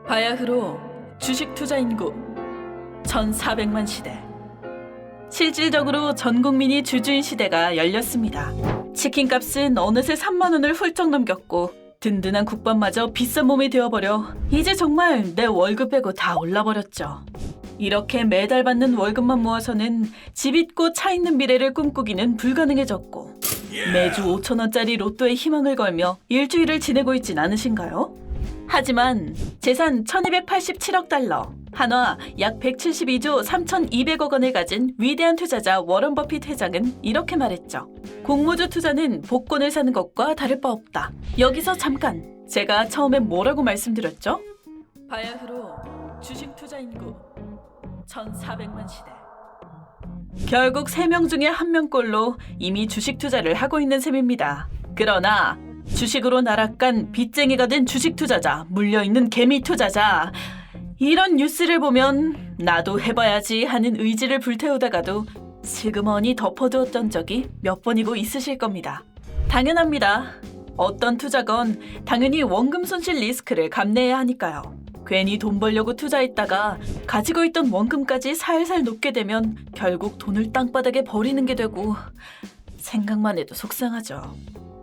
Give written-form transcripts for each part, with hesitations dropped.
바야흐로 주식 투자 인구 1400만 시대. 실질적으로 전 국민이 주주인 시대가 열렸습니다. 치킨값은 어느새 3만 원을 훌쩍 넘겼고 든든한 국밥마저 비싼 몸이 되어버려 이제 정말 내 월급 빼고 다 올라버렸죠. 이렇게 매달 받는 월급만 모아서는 집 있고 차 있는 미래를 꿈꾸기는 불가능해졌고 매주 5천 원짜리 로또에 희망을 걸며 일주일을 지내고 있진 않으신가요? 하지만 재산 1287억 달러, 한화 약 172조 3,200억 원을 가진 위대한 투자자 워런 버핏 회장은 이렇게 말했죠. 공모주 투자는 복권을 사는 것과 다를 바 없다. 여기서 잠깐, 제가 처음에 뭐라고 말씀드렸죠? 바야흐로 주식 투자 인구 1400만 시대. 결국 3명 중에 1명꼴로 이미 주식 투자를 하고 있는 셈입니다. 그러나 주식으로 날아간 빚쟁이가 된 주식 투자자, 물려있는 개미 투자자, 이런 뉴스를 보면 나도 해봐야지 하는 의지를 불태우다가도 슬그머니 덮어두었던 적이 몇 번이고 있으실 겁니다. 당연합니다. 어떤 투자건 당연히 원금 손실 리스크를 감내해야 하니까요. 괜히 돈 벌려고 투자했다가 가지고 있던 원금까지 살살 녹게 되면 결국 돈을 땅바닥에 버리는 게 되고 생각만 해도 속상하죠.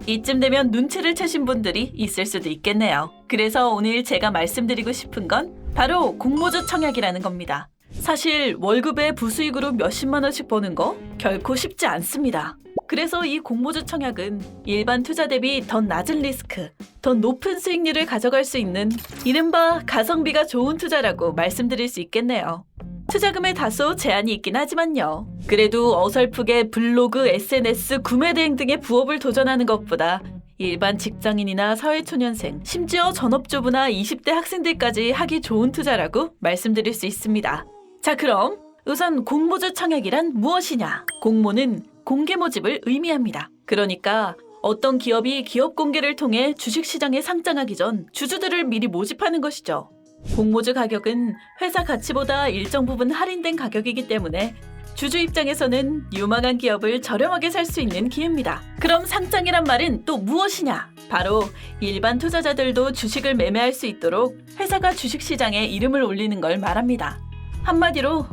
이쯤 되면 눈치를 채신 분들이 있을 수도 있겠네요. 그래서 오늘 제가 말씀드리고 싶은 건 바로 공모주 청약이라는 겁니다. 사실 월급에 부수익으로 몇십만 원씩 버는 거 결코 쉽지 않습니다. 그래서 이 공모주 청약은 일반 투자 대비 더 낮은 리스크, 더 높은 수익률을 가져갈 수 있는 이른바 가성비가 좋은 투자라고 말씀드릴 수 있겠네요. 투자금에 다소 제한이 있긴 하지만요. 그래도 어설프게 블로그, SNS, 구매 대행 등의 부업을 도전하는 것보다 일반 직장인이나 사회초년생, 심지어 전업주부나 20대 학생들까지 하기 좋은 투자라고 말씀드릴 수 있습니다. 자, 그럼 우선 공모주 청약이란 무엇이냐? 공모는 공개 모집을 의미합니다. 그러니까 어떤 기업이 기업 공개를 통해 주식시장에 상장하기 전 주주들을 미리 모집하는 것이죠. 공모주 가격은 회사 가치보다 일정 부분 할인된 가격이기 때문에 주주 입장에서는 유망한 기업을 저렴하게 살 수 있는 기회입니다. 그럼 상장이란 말은 또 무엇이냐? 바로 일반 투자자들도 주식을 매매할 수 있도록 회사가 주식시장에 이름을 올리는 걸 말합니다. 한마디로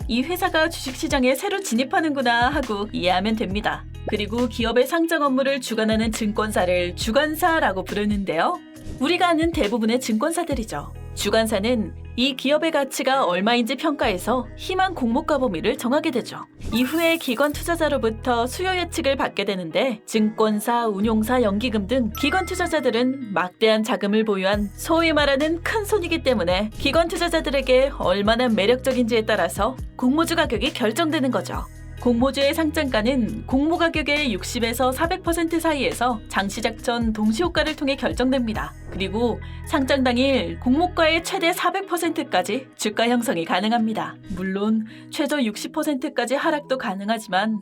이 회사가 주식시장에 새로 진입하는구나 하고 이해하면 됩니다. 그리고 기업의 상장 업무를 주관하는 증권사를 주관사라고 부르는데요. 우리가 아는 대부분의 증권사들이죠. 주관사는 이 기업의 가치가 얼마인지 평가해서 희망 공모가 범위를 정하게 되죠. 이후에 기관 투자자로부터 수요 예측을 받게 되는데 증권사, 운용사, 연기금 등 기관 투자자들은 막대한 자금을 보유한 소위 말하는 큰 손이기 때문에 기관 투자자들에게 얼마나 매력적인지에 따라서 공모주 가격이 결정되는 거죠. 공모주의 상장가는 공모 가격의 60에서 400% 사이에서 장시작 전 동시효과를 통해 결정됩니다. 그리고 상장 당일 공모가의 최대 400%까지 주가 형성이 가능합니다. 물론 최저 60%까지 하락도 가능하지만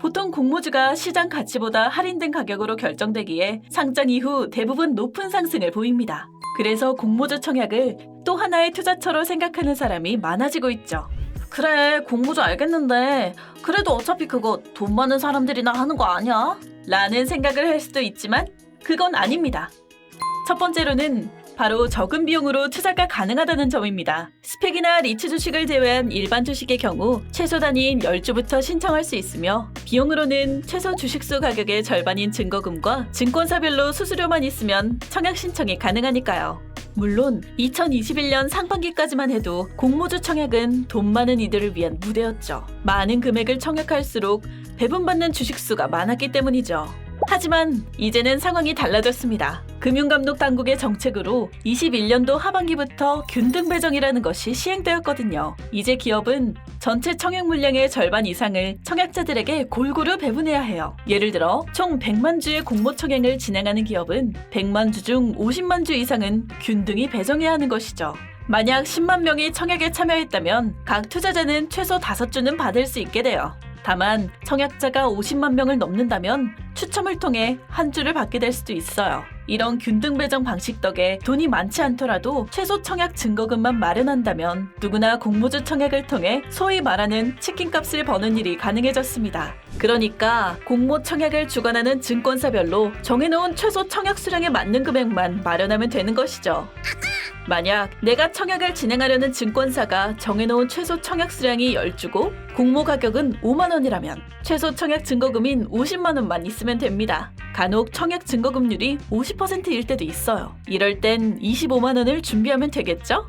보통 공모주가 시장 가치보다 할인된 가격으로 결정되기에 상장 이후 대부분 높은 상승을 보입니다. 그래서 공모주 청약을 또 하나의 투자처로 생각하는 사람이 많아지고 있죠. 그래, 공모주 알겠는데 그래도 어차피 그거 돈 많은 사람들이나 하는 거 아니야? 라는 생각을 할 수도 있지만 그건 아닙니다. 첫 번째로는 바로 적은 비용으로 투자가 가능하다는 점입니다. 스펙이나 리츠 주식을 제외한 일반 주식의 경우 최소 단위인 10주부터 신청할 수 있으며 비용으로는 최소 주식수 가격의 절반인 증거금과 증권사별로 수수료만 있으면 청약 신청이 가능하니까요. 물론 2021년 상반기까지만 해도 공모주 청약은 돈 많은 이들을 위한 무대였죠. 많은 금액을 청약할수록 배분받는 주식수가 많았기 때문이죠. 하지만 이제는 상황이 달라졌습니다. 금융감독당국의 정책으로 21년도 하반기부터 균등 배정이라는 것이 시행되었거든요. 이제 기업은 전체 청약 물량의 절반 이상을 청약자들에게 골고루 배분해야 해요. 예를 들어 총 100만 주의 공모 청약을 진행하는 기업은 100만 주 중 50만 주 이상은 균등히 배정해야 하는 것이죠. 만약 10만 명이 청약에 참여했다면 각 투자자는 최소 5주는 받을 수 있게 돼요. 다만 청약자가 50만 명을 넘는다면 추첨을 통해 한 주를 받게 될 수도 있어요. 이런 균등 배정 방식 덕에 돈이 많지 않더라도 최소 청약 증거금만 마련한다면 누구나 공모주 청약을 통해 소위 말하는 치킨값을 버는 일이 가능해졌습니다. 그러니까 공모 청약을 주관하는 증권사별로 정해놓은 최소 청약 수량에 맞는 금액만 마련하면 되는 것이죠. 만약 내가 청약을 진행하려는 증권사가 정해놓은 최소 청약 수량이 10주고 공모 가격은 5만 원이라면 최소 청약 증거금인 50만 원만 있으면 됩니다. 간혹 청약 증거금률이 50%일 때도 있어요. 이럴 땐 25만 원을 준비하면 되겠죠?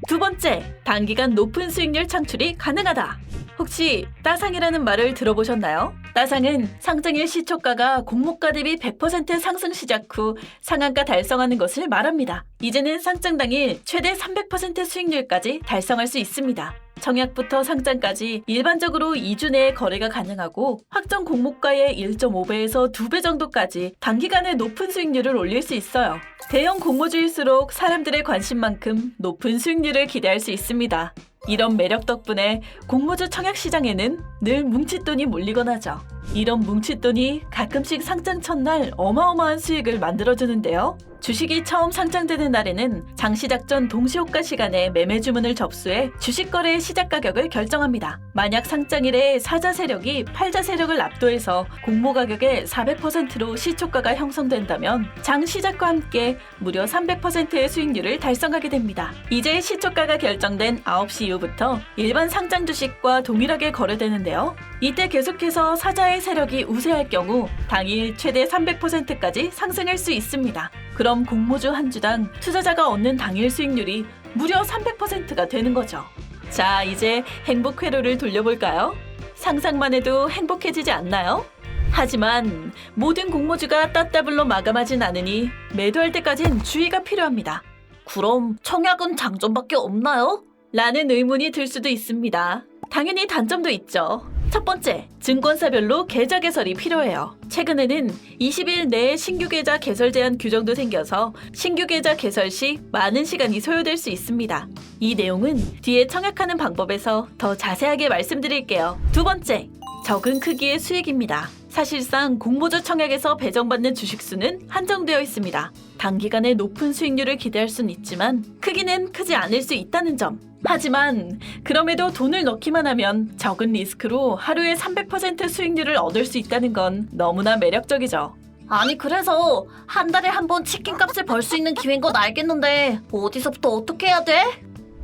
두 번째, 단기간 높은 수익률 창출이 가능하다. 혹시 따상이라는 말을 들어보셨나요? 따상은 상장일 시초가가 공모가 대비 100% 상승 시작 후 상한가 달성하는 것을 말합니다. 이제는 상장 당일 최대 300% 수익률까지 달성할 수 있습니다. 청약부터 상장까지 일반적으로 2주 내에 거래가 가능하고 확정 공모가의 1.5배에서 2배 정도까지 단기간에 높은 수익률을 올릴 수 있어요. 대형 공모주일수록 사람들의 관심만큼 높은 수익률을 기대할 수 있습니다. 이런 매력 덕분에 공모주 청약 시장에는 늘 뭉칫돈이 몰리곤 하죠. 이런 뭉칫돈이 가끔씩 상장 첫날 어마어마한 수익을 만들어주는데요. 주식이 처음 상장되는 날에는 장시작 전 동시호가 시간에 매매 주문을 접수해 주식 거래의 시작 가격을 결정합니다. 만약 상장일에 사자 세력이 팔자 세력을 압도해서 공모 가격의 400%로 시초가가 형성된다면 장 시작과 함께 무려 300%의 수익률을 달성하게 됩니다. 이제 시초가가 결정된 9시 이후부터 일반 상장 주식과 동일하게 거래되는데요. 이때 계속해서 사자의 세력이 우세할 경우 당일 최대 300%까지 상승할 수 있습니다. 그럼 공모주 한 주당 투자자가 얻는 당일 수익률이 무려 300%가 되는 거죠. 자, 이제 행복 회로를 돌려볼까요? 상상만 해도 행복해지지 않나요? 하지만 모든 공모주가 땄다블로 마감하진 않으니 매도할 때까진 주의가 필요합니다. 그럼 청약은 장점밖에 없나요? 라는 의문이 들 수도 있습니다. 당연히 단점도 있죠. 첫 번째, 증권사별로 계좌 개설이 필요해요. 최근에는 20일 내에 신규 계좌 개설 제한 규정도 생겨서 신규 계좌 개설 시 많은 시간이 소요될 수 있습니다. 이 내용은 뒤에 청약하는 방법에서 더 자세하게 말씀드릴게요. 두 번째, 적은 크기의 수익입니다. 사실상 공모주 청약에서 배정받는 주식수는 한정되어 있습니다. 단기간에 높은 수익률을 기대할 수는 있지만 크기는 크지 않을 수 있다는 점. 하지만 그럼에도 돈을 넣기만 하면 적은 리스크로 하루에 300% 수익률을 얻을 수 있다는 건 너무나 매력적이죠. 아니 그래서 한 달에 한 번 치킨값을 벌 수 있는 기회인 건 알겠는데 어디서부터 어떻게 해야 돼?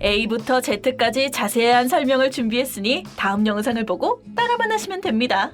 A부터 Z까지 자세한 설명을 준비했으니 다음 영상을 보고 따라만 하시면 됩니다.